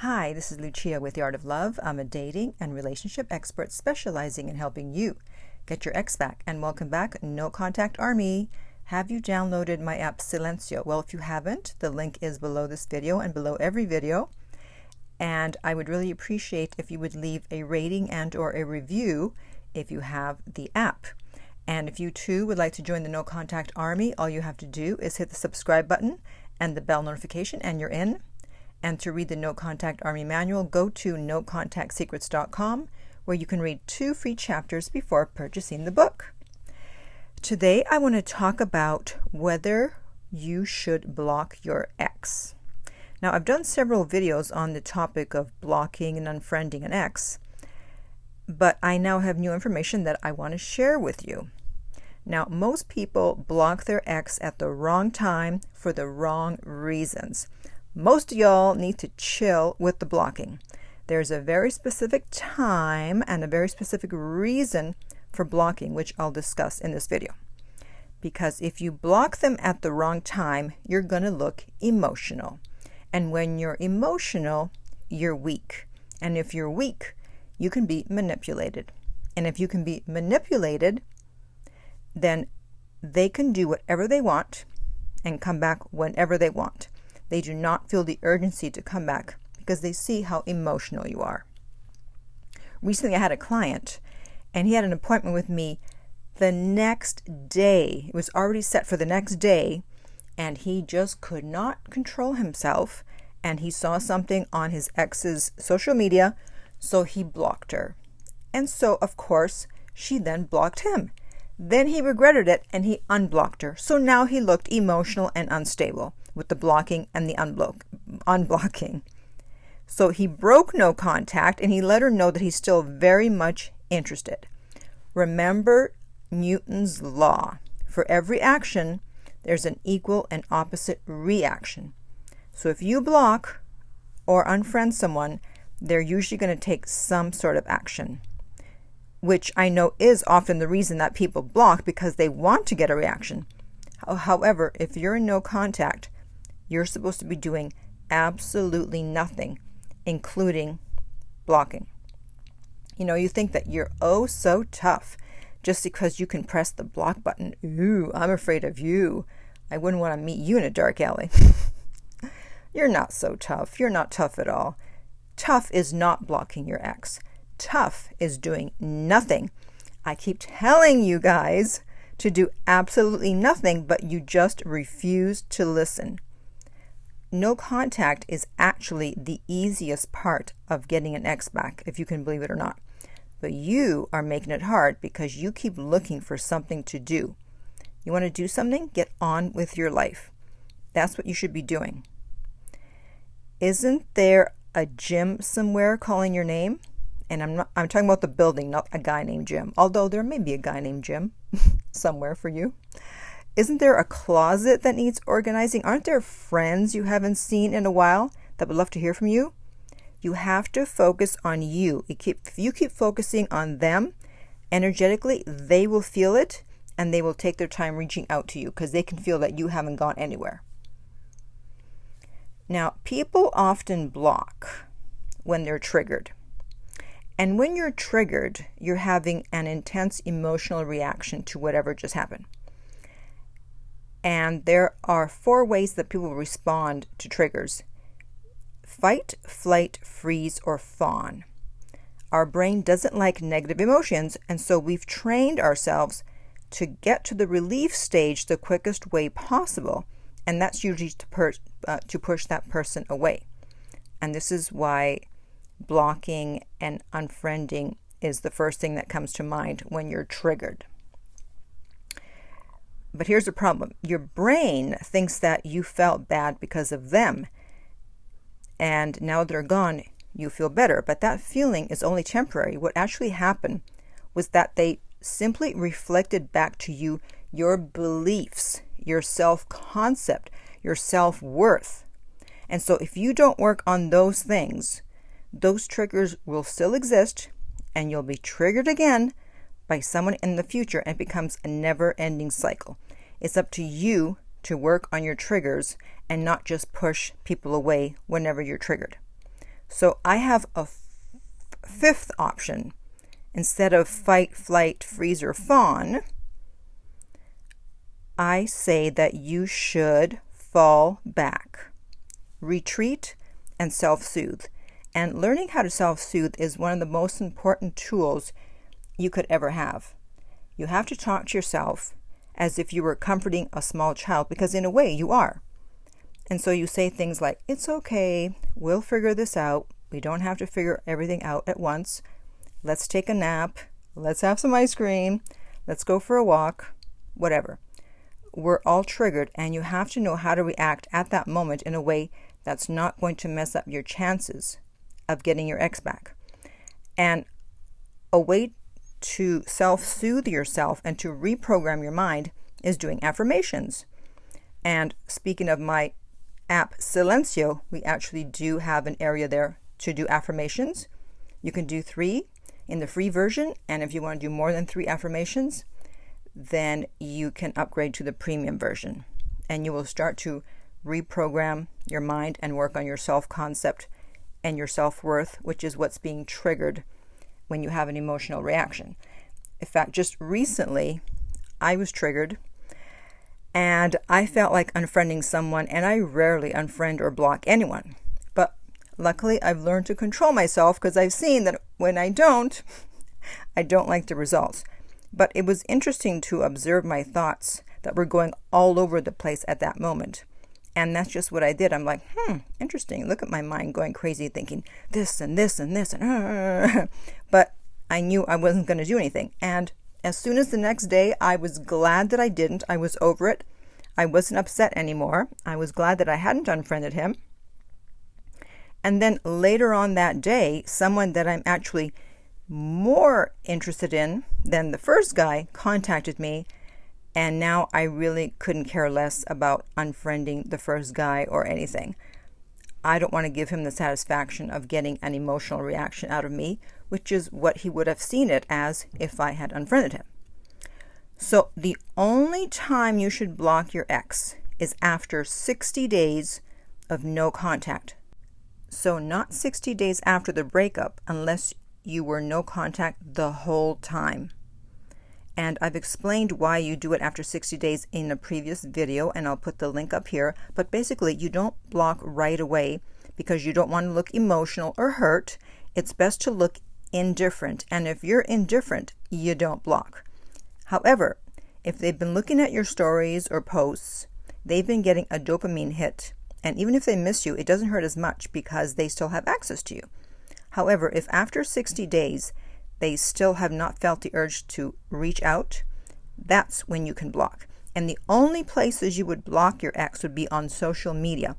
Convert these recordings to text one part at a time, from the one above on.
Hi, this is Lucia with The Art of Love. I'm a dating and relationship expert specializing in helping you get your ex back. And welcome back, No Contact Army. Have you downloaded my app Silencio? Well, if you haven't, the link is below this video and below every video. And I would really appreciate if you would leave a rating and or a review if you have the app. And if you too would like to join the No Contact Army, all you have to do is hit the subscribe button and the bell notification and you're in. And to read the No Contact Army manual, go to nocontactsecrets.com where you can read 2 free chapters before purchasing the book. Today I want to talk about whether you should block your ex. Now, I've done several videos on the topic of blocking and unfriending an ex, but I now have new information that I want to share with you. Now, most people block their ex at the wrong time for the wrong reasons. Most of y'all need to chill with the blocking. There's a very specific time and a very specific reason for blocking, which I'll discuss in this video. Because if you block them at the wrong time, you're going to look emotional. And when you're emotional, you're weak. And if you're weak, you can be manipulated. And if you can be manipulated, then they can do whatever they want and come back whenever they want. They do not feel the urgency to come back because they see how emotional you are. Recently, I had a client, and he had an appointment with me the next day. It was already set for the next day, and he just could not control himself, and he saw something on his ex's social media, so he blocked her. And so, of course, she then blocked him. Then he regretted it, and he unblocked her. So now he looked emotional and unstable with the blocking and the unblocking. So he broke no contact, and he let her know that he's still very much interested. Remember Newton's law. For every action, there's an equal and opposite reaction. So if you block or unfriend someone, they're usually going to take some sort of action, which I know is often the reason that people block, because they want to get a reaction. However, if you're in no contact, you're supposed to be doing absolutely nothing, including blocking. You know, you think that you're oh so tough just because you can press the block button. Ooh, I'm afraid of you. I wouldn't want to meet you in a dark alley. You're not so tough. You're not tough at all. Tough is not blocking your ex. Tough is doing nothing. I keep telling you guys to do absolutely nothing, but you just refuse to listen. No contact is actually the easiest part of getting an ex back, if you can believe it or not. But you are making it hard because you keep looking for something to do. You want to do something? Get on with your life. That's what you should be doing. Isn't there a gym somewhere calling your name? And I'm talking about the building, not a guy named Jim. Although there may be a guy named Jim somewhere for you. Isn't there a closet that needs organizing? Aren't there friends you haven't seen in a while that would love to hear from you? You have to focus on you. If you keep focusing on them, energetically, they will feel it and they will take their time reaching out to you because they can feel that you haven't gone anywhere. Now, people often block when they're triggered. And when you're triggered, you're having an intense emotional reaction to whatever just happened. And there are 4 ways that people respond to triggers: fight, flight, freeze, or fawn. Our brain doesn't like negative emotions, and so we've trained ourselves to get to the relief stage the quickest way possible, and that's usually to push that person away. And this is why blocking and unfriending is the first thing that comes to mind when you're triggered. But here's the problem. Your brain thinks that you felt bad because of them, and now they're gone, you feel better. But that feeling is only temporary. What actually happened was that they simply reflected back to you your beliefs, your self-concept, your self-worth. And so if you don't work on those things, those triggers will still exist, and you'll be triggered again by someone in the future, and it becomes a never-ending cycle. It's up to you to work on your triggers and not just push people away whenever you're triggered. So I have a fifth option. Instead of fight, flight, freeze, or fawn, I say that you should fall back, retreat, and self-soothe. And learning how to self-soothe is one of the most important tools you could ever have. You have to talk to yourself as if you were comforting a small child, because in a way you are. And so you say things like, it's okay, we'll figure this out. We don't have to figure everything out at once. Let's take a nap. Let's have some ice cream. Let's go for a walk. Whatever. We're all triggered, and you have to know how to react at that moment in a way that's not going to mess up your chances of getting your ex back. And a way to self-soothe yourself and to reprogram your mind is doing affirmations. And speaking of my app Silencio, we actually do have an area there to do affirmations. You can do 3 in the free version, and if you want to do more than 3 affirmations, then you can upgrade to the premium version, and you will start to reprogram your mind and work on your self-concept and your self-worth, which is what's being triggered when you have an emotional reaction. In fact, just recently, I was triggered and I felt like unfriending someone, and I rarely unfriend or block anyone. But luckily, I've learned to control myself, because I've seen that when I don't like the results. But it was interesting to observe my thoughts that were going all over the place at that moment. And that's just what I did. I'm like, interesting. Look at my mind going crazy, thinking this and this and this. But I knew I wasn't going to do anything. And as soon as the next day, I was glad that I didn't. I was over it. I wasn't upset anymore. I was glad that I hadn't unfriended him. And then later on that day, someone that I'm actually more interested in than the first guy contacted me, and now I really couldn't care less about unfriending the first guy or anything. I don't want to give him the satisfaction of getting an emotional reaction out of me, which is what he would have seen it as if I had unfriended him. So the only time you should block your ex is after 60 days of no contact. So not 60 days after the breakup, unless you were no contact the whole time. And I've explained why you do it after 60 days in a previous video, and I'll put the link up here. But basically, you don't block right away because you don't want to look emotional or hurt. It's best to look indifferent. And if you're indifferent, you don't block. However, if they've been looking at your stories or posts, they've been getting a dopamine hit. And even if they miss you, it doesn't hurt as much because they still have access to you. However, if after 60 days, they still have not felt the urge to reach out, that's when you can block. And the only places you would block your ex would be on social media.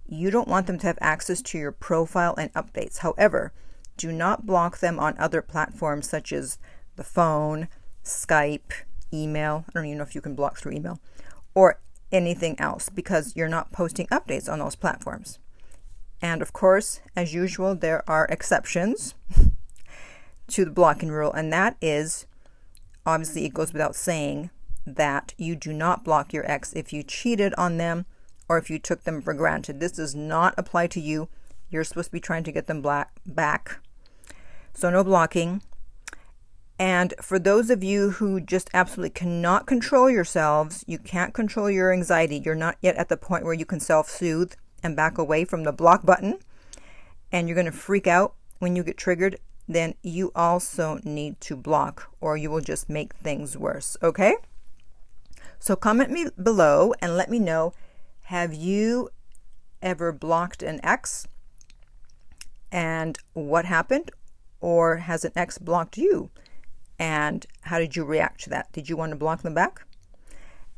You don't want them to have access to your profile and updates. However, do not block them on other platforms such as the phone, Skype, email. I don't even know if you can block through email, or anything else, because you're not posting updates on those platforms. And of course, as usual, there are exceptions to the blocking rule, and that is, obviously it goes without saying, that you do not block your ex if you cheated on them or if you took them for granted. This does not apply to you. You're supposed to be trying to get them back. So no blocking. And for those of you who just absolutely cannot control yourselves, you can't control your anxiety, you're not yet at the point where you can self-soothe and back away from the block button, and you're going to freak out when you get triggered, then you also need to block, or you will just make things worse, okay? So comment me below and let me know, have you ever blocked an ex? And what happened? Or has an ex blocked you? And how did you react to that? Did you want to block them back?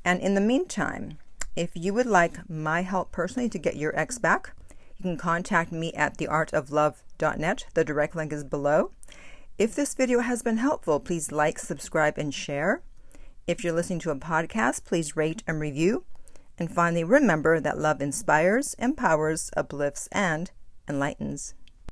And in the meantime, if you would like my help personally to get your ex back, you can contact me at theartoflove.net. The direct link is below. If this video has been helpful, please like, subscribe, and share. If you're listening to a podcast, please rate and review. And finally, remember that love inspires, empowers, uplifts, and enlightens.